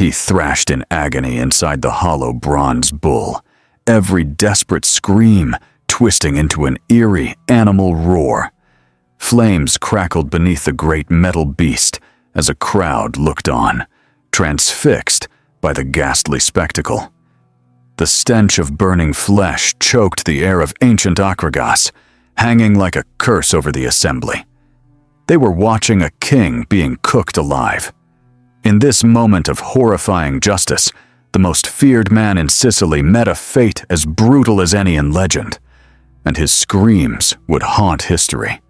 He thrashed in agony inside the hollow bronze bull, every desperate scream twisting into an eerie animal roar. Flames crackled beneath the great metal beast as a crowd looked on, transfixed by the ghastly spectacle. The stench of burning flesh choked the air of ancient Acragas, hanging like a curse over the assembly. They were watching a king being cooked alive. In this moment of horrifying justice, the most feared man in Sicily met a fate as brutal as any in legend, and his screams would haunt history.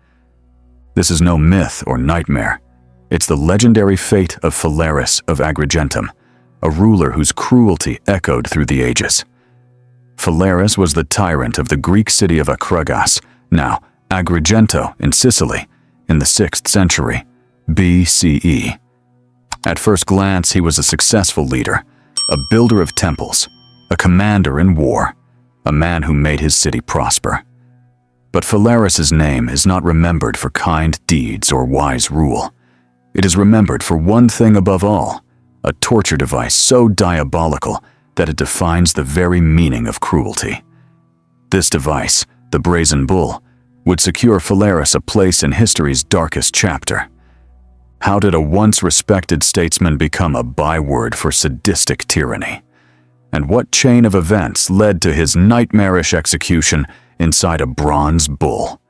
This is no myth or nightmare. It's the legendary fate of Phalaris of Agrigentum, a ruler whose cruelty echoed through the ages. Phalaris was the tyrant of the Greek city of Acragas, now Agrigento in Sicily, in the 6th century BCE. At first glance, he was a successful leader, a builder of temples, a commander in war, a man who made his city prosper. But Phalaris's name is not remembered for kind deeds or wise rule. It is remembered for one thing above all, a torture device so diabolical that it defines the very meaning of cruelty. This device, the Brazen Bull, would secure Phalaris a place in history's darkest chapter. How did a once respected statesman become a byword for sadistic tyranny? And what chain of events led to his nightmarish execution inside a bronze bull?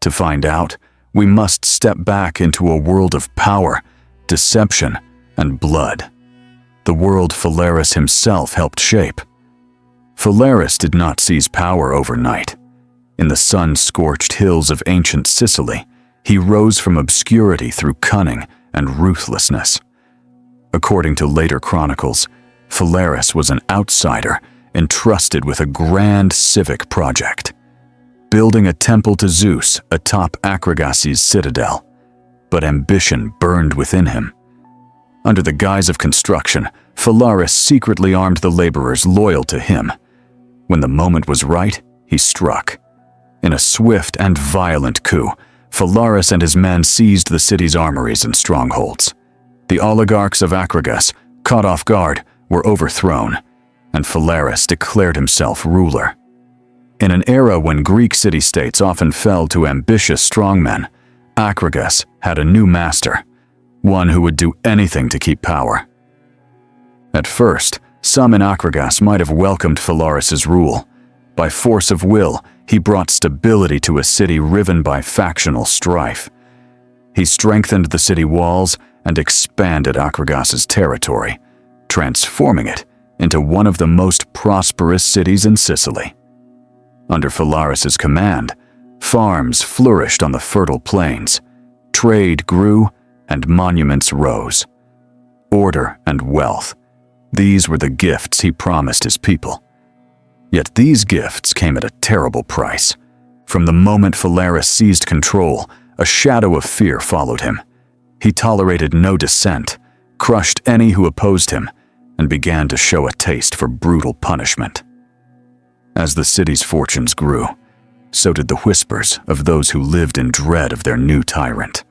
To find out, we must step back into a world of power, deception, and blood. The world Phalaris himself helped shape. Phalaris did not seize power overnight. In the sun-scorched hills of ancient Sicily, he rose from obscurity through cunning and ruthlessness. According to later chronicles, Phalaris was an outsider entrusted with a grand civic project, building a temple to Zeus atop Acragas' citadel. But ambition burned within him. Under the guise of construction, Phalaris secretly armed the laborers loyal to him. When the moment was right, he struck. In a swift and violent coup, Phalaris and his men seized the city's armories and strongholds. The oligarchs of Acragas, caught off guard, were overthrown, and Phalaris declared himself ruler. In an era when Greek city-states often fell to ambitious strongmen, Acragas had a new master, one who would do anything to keep power. At first, some in Acragas might have welcomed Phalaris's rule. By force of will, he brought stability to a city riven by factional strife. He strengthened the city walls and expanded Acragas' territory, transforming it into one of the most prosperous cities in Sicily. Under Phalaris's command, farms flourished on the fertile plains, trade grew, and monuments rose. Order and wealth, these were the gifts he promised his people. Yet these gifts came at a terrible price. From the moment Phalaris seized control, a shadow of fear followed him. He tolerated no dissent, crushed any who opposed him, and began to show a taste for brutal punishment. As the city's fortunes grew, so did the whispers of those who lived in dread of their new tyrant.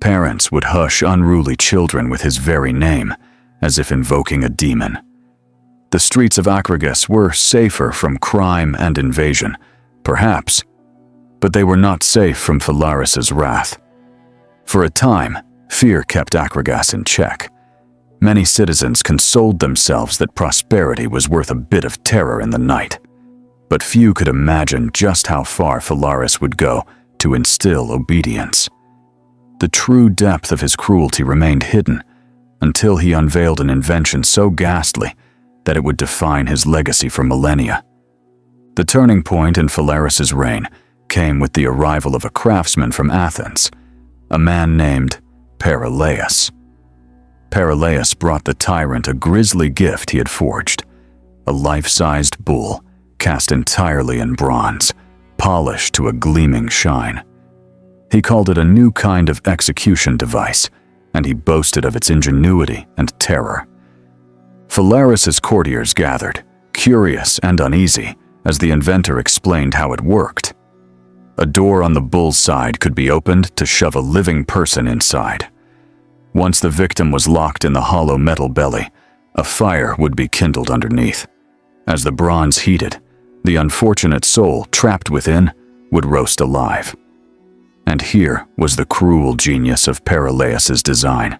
Parents would hush unruly children with his very name, as if invoking a demon. The streets of Acragas were safer from crime and invasion, perhaps, but they were not safe from Phalaris's wrath. For a time, fear kept Acragas in check. Many citizens consoled themselves that prosperity was worth a bit of terror in the night, but few could imagine just how far Phalaris would go to instill obedience. The true depth of his cruelty remained hidden until he unveiled an invention so ghastly that it would define his legacy for millennia. The turning point in Phalaris's reign came with the arrival of a craftsman from Athens, a man named Perilaus. Perilaus brought the tyrant a grisly gift he had forged, a life-sized bull cast entirely in bronze, polished to a gleaming shine. He called it a new kind of execution device, and he boasted of its ingenuity and terror. Phalaris's courtiers gathered, curious and uneasy, as the inventor explained how it worked. A door on the bull's side could be opened to shove a living person inside. Once the victim was locked in the hollow metal belly, a fire would be kindled underneath. As the bronze heated, the unfortunate soul trapped within would roast alive. And here was the cruel genius of Perilaus's design.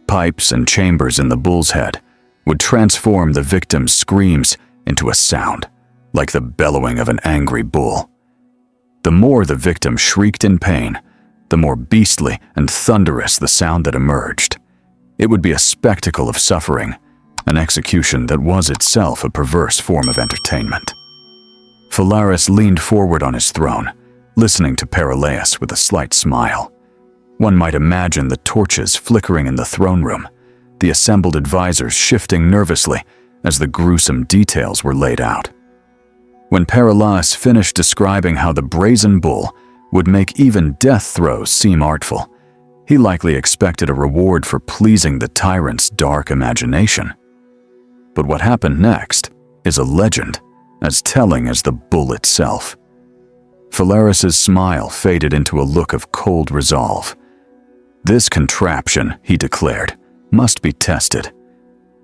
Pipes and chambers in the bull's head would transform the victim's screams into a sound, like the bellowing of an angry bull. The more the victim shrieked in pain, the more beastly and thunderous the sound that emerged. It would be a spectacle of suffering, an execution that was itself a perverse form of entertainment. Phalaris leaned forward on his throne, listening to Perilaus with a slight smile. One might imagine the torches flickering in the throne room, the assembled advisors shifting nervously as the gruesome details were laid out. When Perilaus finished describing how the Brazen Bull would make even death throes seem artful, he likely expected a reward for pleasing the tyrant's dark imagination. But what happened next is a legend as telling as the bull itself. Phalaris's smile faded into a look of cold resolve. This contraption, he declared, must be tested.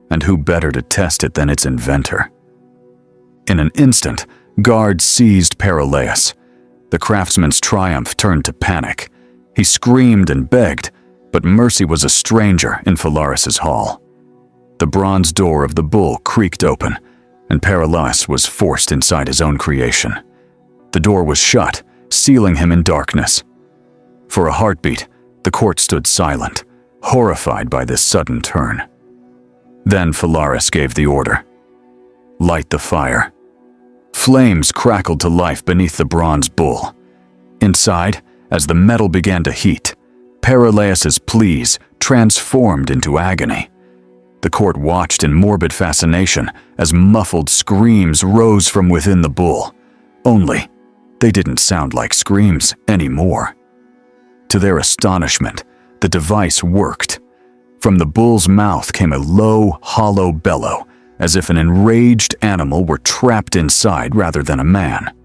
And who better to test it than its inventor? In an instant, guards seized Perilaus. The craftsman's triumph turned to panic. He screamed and begged, but mercy was a stranger in Phalaris's hall. The bronze door of the bull creaked open, and Perilaus was forced inside his own creation. The door was shut, sealing him in darkness. For a heartbeat, the court stood silent, horrified by this sudden turn. Then Phalaris gave the order. Light the fire. Flames crackled to life beneath the bronze bull. Inside, as the metal began to heat, Perilaus's pleas transformed into agony. The court watched in morbid fascination as muffled screams rose from within the bull. Only, they didn't sound like screams anymore. To their astonishment, the device worked. From the bull's mouth came a low, hollow bellow, as if an enraged animal were trapped inside rather than a man.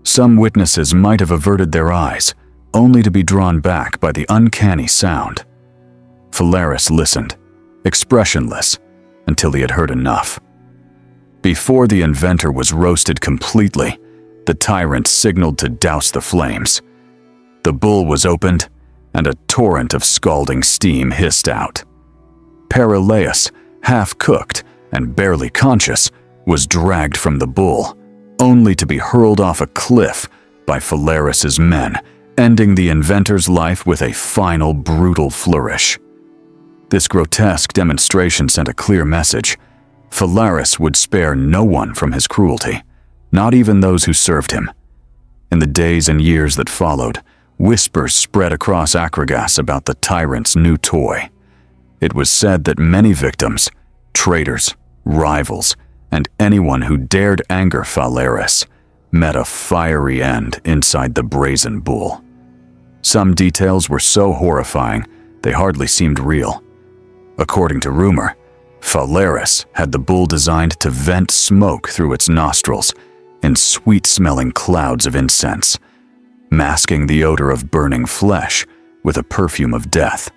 Some witnesses might have averted their eyes, only to be drawn back by the uncanny sound. Phalaris listened, expressionless, until he had heard enough. Before the inventor was roasted completely, the tyrant signaled to douse the flames. The bull was opened, and a torrent of scalding steam hissed out. Perilaus, half-cooked and barely conscious, was dragged from the bull, only to be hurled off a cliff by Phalaris's men, ending the inventor's life with a final brutal flourish. This grotesque demonstration sent a clear message. Phalaris would spare no one from his cruelty, not even those who served him. In the days and years that followed, whispers spread across Acragas about the tyrant's new toy. It was said that many victims, traitors, rivals, and anyone who dared anger Phalaris, met a fiery end inside the Brazen Bull. Some details were so horrifying they hardly seemed real. According to rumor, Phalaris had the bull designed to vent smoke through its nostrils in sweet-smelling clouds of incense, masking the odor of burning flesh with a perfume of death.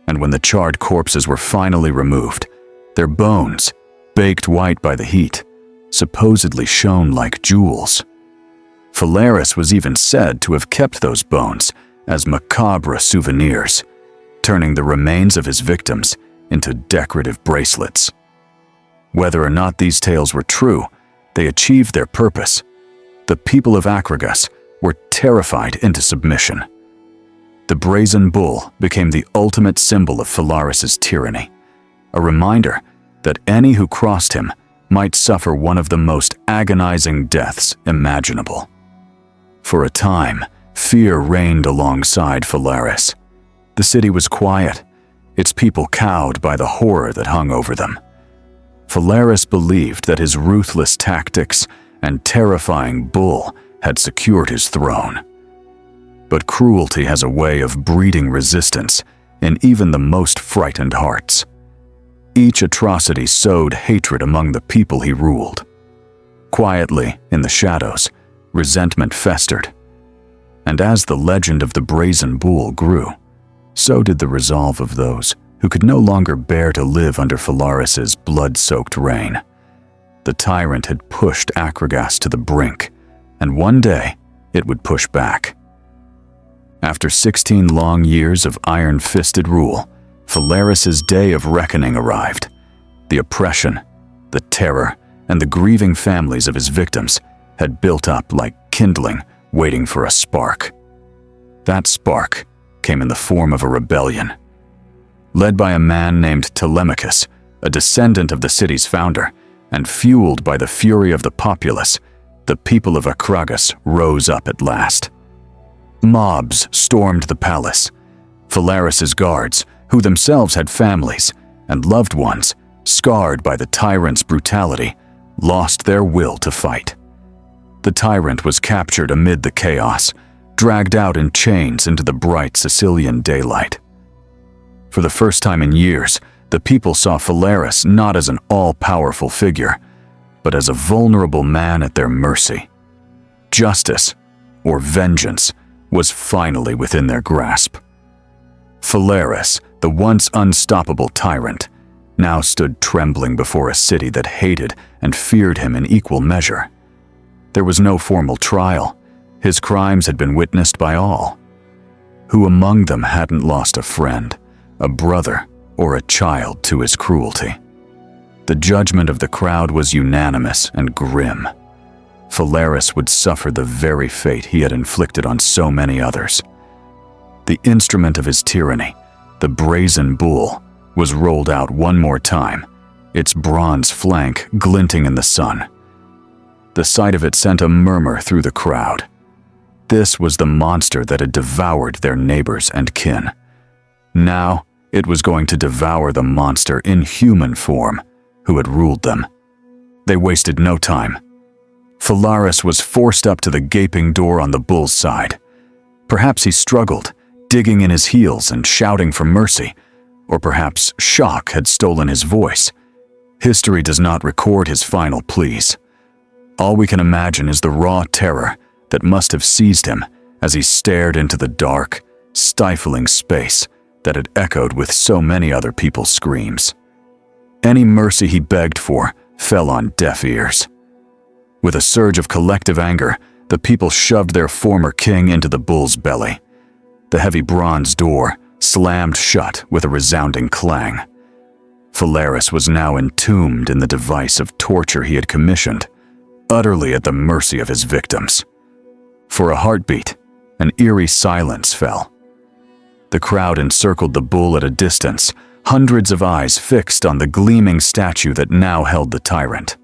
And when the charred corpses were finally removed, their bones, baked white by the heat, supposedly shone like jewels. Phalaris was even said to have kept those bones as macabre souvenirs, turning the remains of his victims into decorative bracelets. Whether or not these tales were true, they achieved their purpose. The people of Acragas were terrified into submission. The Brazen Bull became the ultimate symbol of Phalaris's tyranny, a reminder that any who crossed him might suffer one of the most agonizing deaths imaginable. For a time, fear reigned alongside Phalaris. The city was quiet, its people cowed by the horror that hung over them. Phalaris believed that his ruthless tactics and terrifying bull had secured his throne. But cruelty has a way of breeding resistance in even the most frightened hearts. Each atrocity sowed hatred among the people he ruled. Quietly, in the shadows, resentment festered. And as the legend of the Brazen Bull grew, So did the resolve of those who could no longer bear to live under Phalaris's blood-soaked reign. The tyrant had pushed Acragas to the brink, and one day it would push back. After 16 long years of iron-fisted rule, Phalaris's day of reckoning arrived. The oppression, the terror, and the grieving families of his victims had built up like kindling, waiting for a spark. That spark came in the form of a rebellion. Led by a man named Telemachus, a descendant of the city's founder, and fueled by the fury of the populace, the people of Acragas rose up at last. Mobs stormed the palace. Phalaris's guards, who themselves had families and loved ones scarred by the tyrant's brutality, lost their will to fight. The tyrant was captured amid the chaos, dragged out in chains into the bright Sicilian daylight. For the first time in years, the people saw Phalaris not as an all-powerful figure, but as a vulnerable man at their mercy. Justice, or vengeance, was finally within their grasp. Phalaris, the once unstoppable tyrant, now stood trembling before a city that hated and feared him in equal measure. There was no formal trial. His crimes had been witnessed by all. Who among them hadn't lost a friend, a brother, or a child to his cruelty? The judgment of the crowd was unanimous and grim. Phalaris would suffer the very fate he had inflicted on so many others. The instrument of his tyranny, the Brazen Bull, was rolled out one more time, its bronze flank glinting in the sun. The sight of it sent a murmur through the crowd. This was the monster that had devoured their neighbors and kin. Now it was going to devour the monster in human form who had ruled them. They wasted no time. Phalaris was forced up to the gaping door on the bull's side. Perhaps he struggled, digging in his heels and shouting for mercy, or perhaps shock had stolen his voice. History does not record his final pleas. All we can imagine is the raw terror that must have seized him as he stared into the dark, stifling space that had echoed with so many other people's screams. Any mercy he begged for fell on deaf ears. With a surge of collective anger, the people shoved their former king into the bull's belly. The heavy bronze door slammed shut with a resounding clang. Phalaris was now entombed in the device of torture he had commissioned, utterly at the mercy of his victims. For a heartbeat, an eerie silence fell. The crowd encircled the bull at a distance, hundreds of eyes fixed on the gleaming statue that now held the tyrant.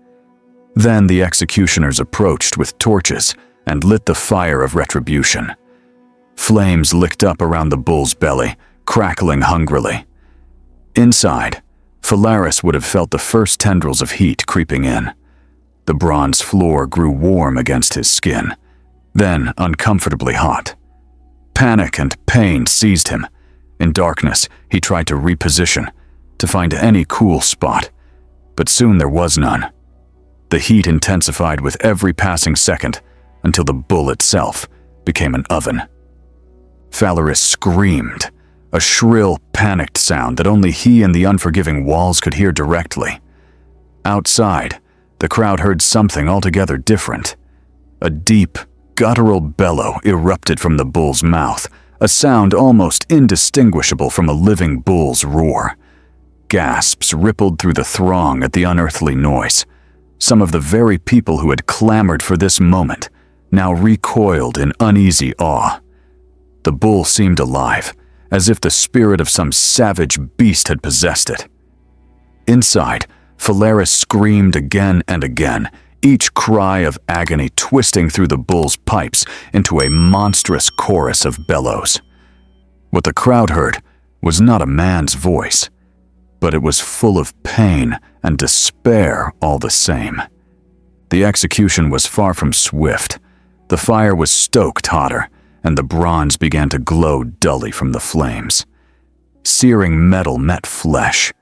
Then the executioners approached with torches and lit the fire of retribution. Flames licked up around the bull's belly, crackling hungrily. Inside, Phalaris would have felt the first tendrils of heat creeping in. The bronze floor grew warm against his skin, then uncomfortably hot. Panic and pain seized him. In darkness, he tried to reposition, to find any cool spot, but soon there was none. The heat intensified with every passing second until the bull itself became an oven. Phalaris screamed, a shrill, panicked sound that only he and the unforgiving walls could hear directly. Outside, the crowd heard something altogether different. A deep, guttural bellow erupted from the bull's mouth, a sound almost indistinguishable from a living bull's roar. Gasps rippled through the throng at the unearthly noise. Some of the very people who had clamored for this moment now recoiled in uneasy awe. The bull seemed alive, as if the spirit of some savage beast had possessed it. Inside, Phalaris screamed again and again, each cry of agony twisting through the bull's pipes into a monstrous chorus of bellows. What the crowd heard was not a man's voice, but it was full of pain and despair all the same. The execution was far from swift. The fire was stoked hotter, and the bronze began to glow dully from the flames. Searing metal met flesh.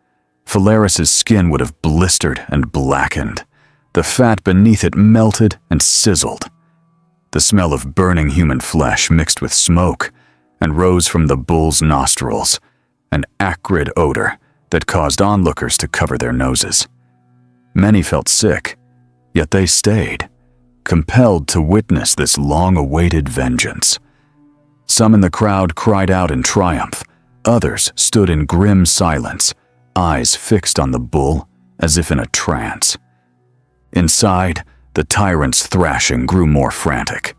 Phalaris's skin would have blistered and blackened. The fat beneath it melted and sizzled. The smell of burning human flesh mixed with smoke, and rose from the bull's nostrils, an acrid odor that caused onlookers to cover their noses. Many felt sick, yet they stayed, compelled to witness this long-awaited vengeance. Some in the crowd cried out in triumph, others stood in grim silence, eyes fixed on the bull as if in a trance. Inside, the tyrant's thrashing grew more frantic.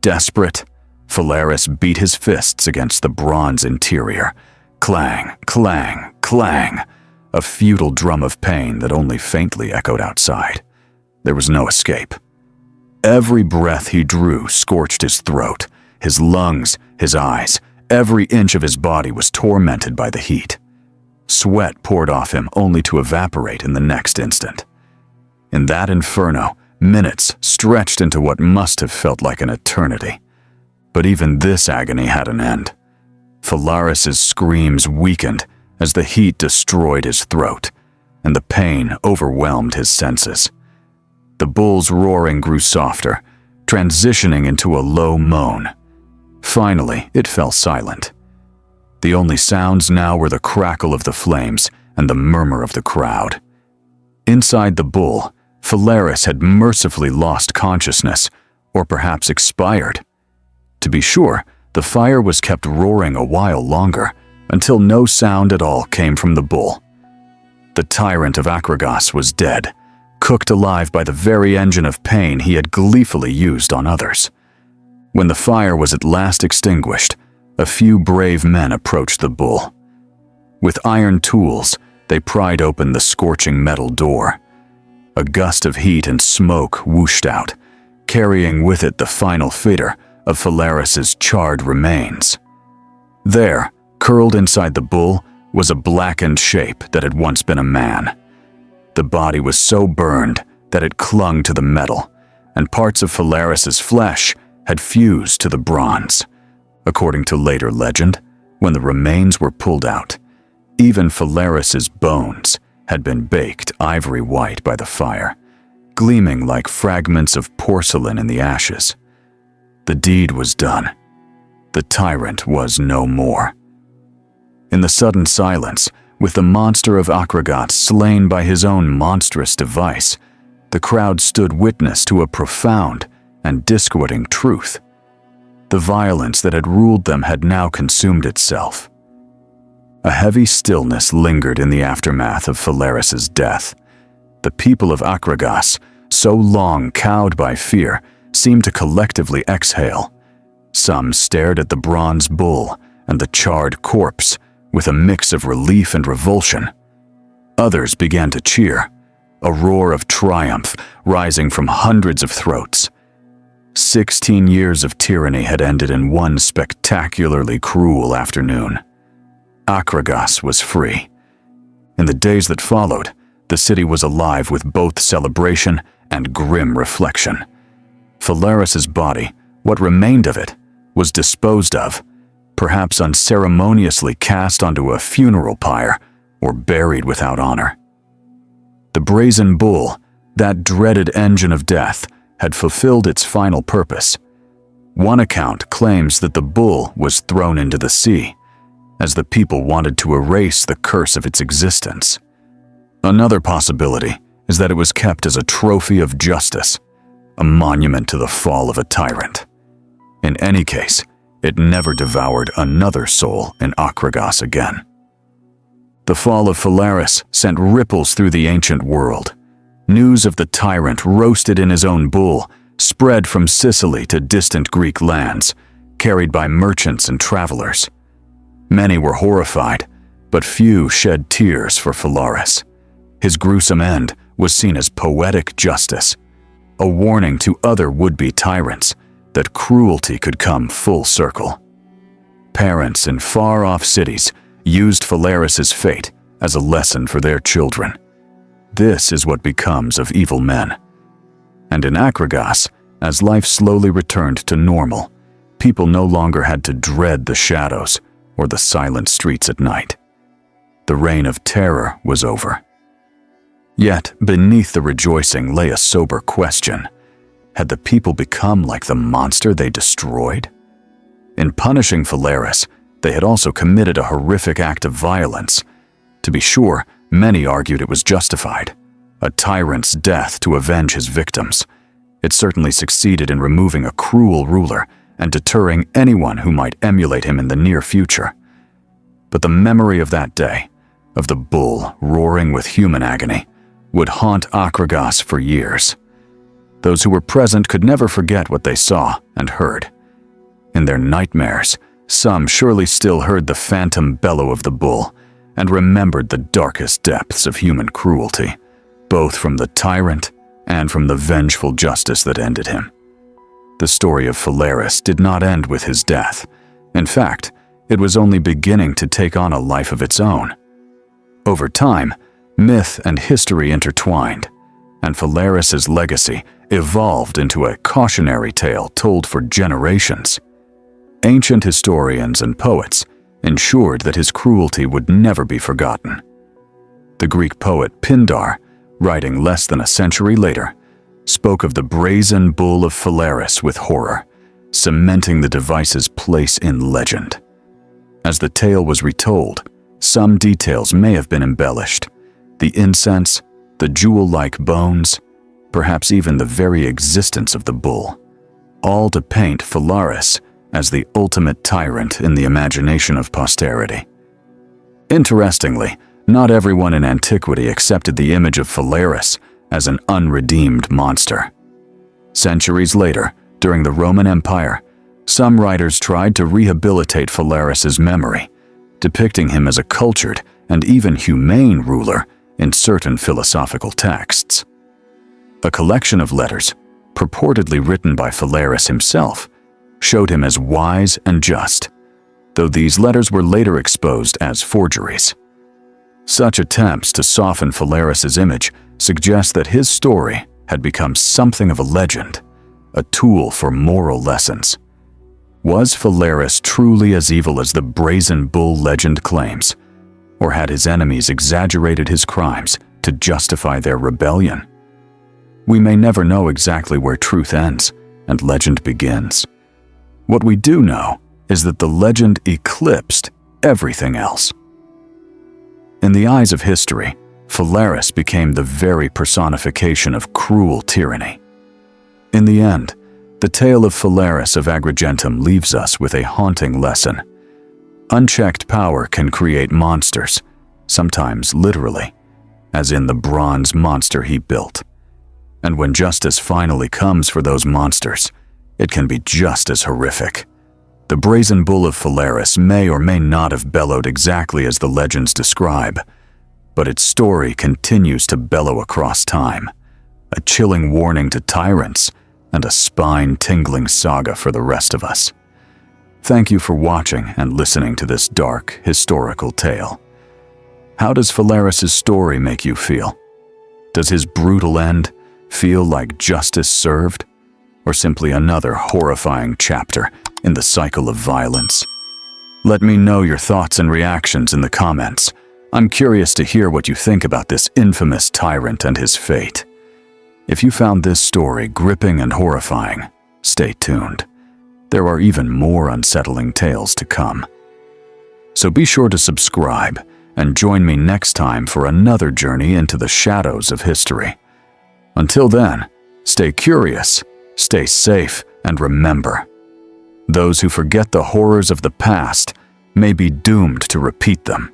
Desperate, Phalaris beat his fists against the bronze interior. Clang, clang, clang, a futile drum of pain that only faintly echoed outside. There was no escape. Every breath he drew scorched his throat, his lungs, his eyes. Every inch of his body was tormented by the heat. Sweat poured off him only to evaporate in the next instant. In that inferno, minutes stretched into what must have felt like an eternity. But even this agony had an end. Phalaris's screams weakened as the heat destroyed his throat, and the pain overwhelmed his senses. The bull's roaring grew softer, transitioning into a low moan. Finally, it fell silent. The only sounds now were the crackle of the flames and the murmur of the crowd. Inside the bull, Phalaris had mercifully lost consciousness, or perhaps expired. To be sure, the fire was kept roaring a while longer, until no sound at all came from the bull. The Tyrant of Acragas was dead, cooked alive by the very engine of pain he had gleefully used on others. When the fire was at last extinguished, a few brave men approached the bull. With iron tools, they pried open the scorching metal door. A gust of heat and smoke whooshed out, carrying with it the final figure of Phalaris's charred remains. There, curled inside the bull, was a blackened shape that had once been a man. The body was so burned that it clung to the metal, and parts of Phalaris's flesh had fused to the bronze. According to later legend, when the remains were pulled out, even Phalaris's bones had been baked ivory white by the fire, gleaming like fragments of porcelain in the ashes. The deed was done. The tyrant was no more. In the sudden silence, with the monster of Acragas slain by his own monstrous device, the crowd stood witness to a profound and disquieting truth. The violence that had ruled them had now consumed itself. A heavy stillness lingered in the aftermath of Phalaris's death. The people of Acragas, so long cowed by fear, seemed to collectively exhale. Some stared at the bronze bull and the charred corpse with a mix of relief and revulsion. Others began to cheer, a roar of triumph rising from hundreds of throats. 16 years of tyranny had ended in one spectacularly cruel afternoon. Acragas was free. In the days that followed, the city was alive with both celebration and grim reflection. Phalaris's body, what remained of it, was disposed of, perhaps unceremoniously cast onto a funeral pyre or buried without honor. The Brazen Bull, that dreaded engine of death, had fulfilled its final purpose. One account claims that the bull was thrown into the sea, as the people wanted to erase the curse of its existence. Another possibility is that it was kept as a trophy of justice, a monument to the fall of a tyrant. In any case, it never devoured another soul in Acragas again. The fall of Phalaris sent ripples through the ancient world. News of the tyrant roasted in his own bull spread from Sicily to distant Greek lands, carried by merchants and travelers. Many were horrified, but few shed tears for Phalaris. His gruesome end was seen as poetic justice, a warning to other would-be tyrants that cruelty could come full circle. Parents in far-off cities used Phalaris's fate as a lesson for their children. This is what becomes of evil men. And in Acragas, as life slowly returned to normal, people no longer had to dread the shadows or the silent streets at night. The reign of terror was over. Yet, beneath the rejoicing lay a sober question. Had the people become like the monster they destroyed? In punishing Phalaris, they had also committed a horrific act of violence. To be sure, many argued it was justified. A tyrant's death to avenge his victims. It certainly succeeded in removing a cruel ruler and deterring anyone who might emulate him in the near future. But the memory of that day, of the bull roaring with human agony, would haunt Acragas for years. Those who were present could never forget what they saw and heard. In their nightmares, some surely still heard the phantom bellow of the bull and remembered the darkest depths of human cruelty, both from the tyrant and from the vengeful justice that ended him. The story of Phalaris did not end with his death. In fact, it was only beginning to take on a life of its own. Over time, myth and history intertwined, and Phalaris's legacy evolved into a cautionary tale told for generations. Ancient historians and poets ensured that his cruelty would never be forgotten. The Greek poet Pindar, writing less than a century later, spoke of the brazen bull of Phalaris with horror, cementing the device's place in legend. As the tale was retold, some details may have been embellished. The incense, the jewel-like bones, perhaps even the very existence of the bull, all to paint Phalaris as the ultimate tyrant in the imagination of posterity. Interestingly, not everyone in antiquity accepted the image of Phalaris as an unredeemed monster. Centuries later, during the Roman Empire, some writers tried to rehabilitate Phalaris's memory, depicting him as a cultured and even humane ruler in certain philosophical texts. A collection of letters, purportedly written by Phalaris himself, showed him as wise and just, though these letters were later exposed as forgeries. Such attempts to soften Phalaris's image suggest that his story had become something of a legend, a tool for moral lessons. Was Phalaris truly as evil as the Brazen Bull legend claims, or had his enemies exaggerated his crimes to justify their rebellion? We may never know exactly where truth ends and legend begins. What we do know is that the legend eclipsed everything else. In the eyes of history, Phalaris became the very personification of cruel tyranny. In the end, the tale of Phalaris of Agrigentum leaves us with a haunting lesson. Unchecked power can create monsters, sometimes literally, as in the bronze monster he built. And when justice finally comes for those monsters, it can be just as horrific. The Brazen Bull of Phalaris may or may not have bellowed exactly as the legends describe, but its story continues to bellow across time, a chilling warning to tyrants and a spine-tingling saga for the rest of us. Thank you for watching and listening to this dark, historical tale. How does Phalaris's story make you feel? Does his brutal end feel like justice served, or simply another horrifying chapter in the cycle of violence? Let me know your thoughts and reactions in the comments. I'm curious to hear what you think about this infamous tyrant and his fate. If you found this story gripping and horrifying, stay tuned. There are even more unsettling tales to come. So be sure to subscribe and join me next time for another journey into the shadows of history. Until then, stay curious, stay safe, and remember, those who forget the horrors of the past may be doomed to repeat them.